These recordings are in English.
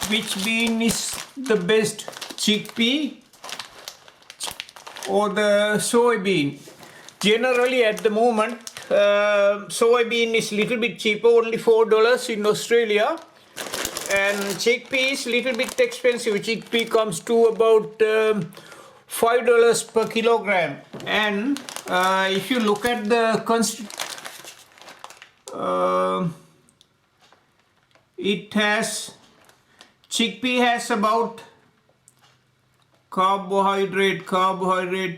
which bean is the best, chickpea or the soybean. Generally at the moment, soybean is little bit cheaper, only $4 in Australia, and chickpea is little bit expensive. Chickpea comes to about $5 per kilogram. And if you look at the chickpea has about carbohydrate,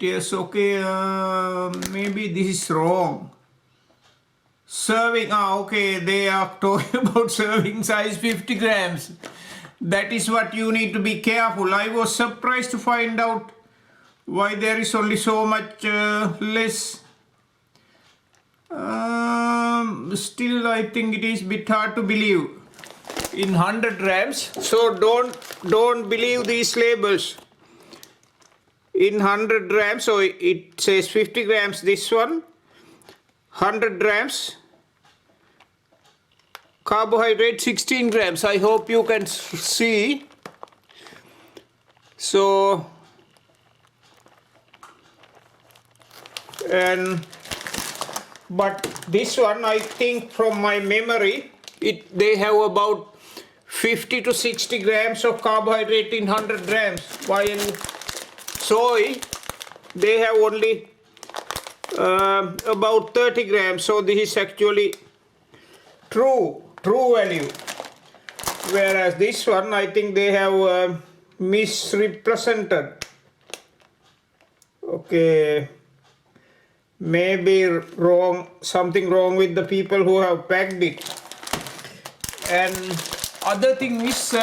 yes, okay, maybe this is wrong. Serving, okay, they are talking about serving size 50 grams. That is what you need to be careful. I was surprised to find out why there is only so much less. Still, I think it is a bit hard to believe in 100 grams. So don't believe these labels. In 100 grams, so it says 50 grams this one, 100 grams, carbohydrate 16 grams. I hope you can see. So, but this one, I think from my memory, they have about 50 to 60 grams of carbohydrate in 100 grams, while soy, they have only about 30 grams. So this is actually true value, whereas this one, I think they have misrepresented. Okay, maybe something wrong with the people who have packed it. And other thing is,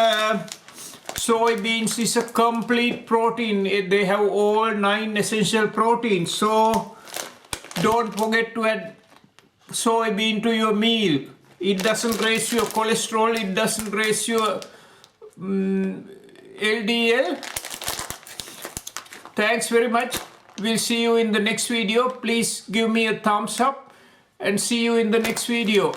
soybeans is a complete protein. They have all 9 essential proteins. So don't forget to add soybean to your meal. It doesn't raise your cholesterol. It doesn't raise your LDL. Thanks very much. We'll see you in the next video. Please give me a thumbs up and see you in the next video.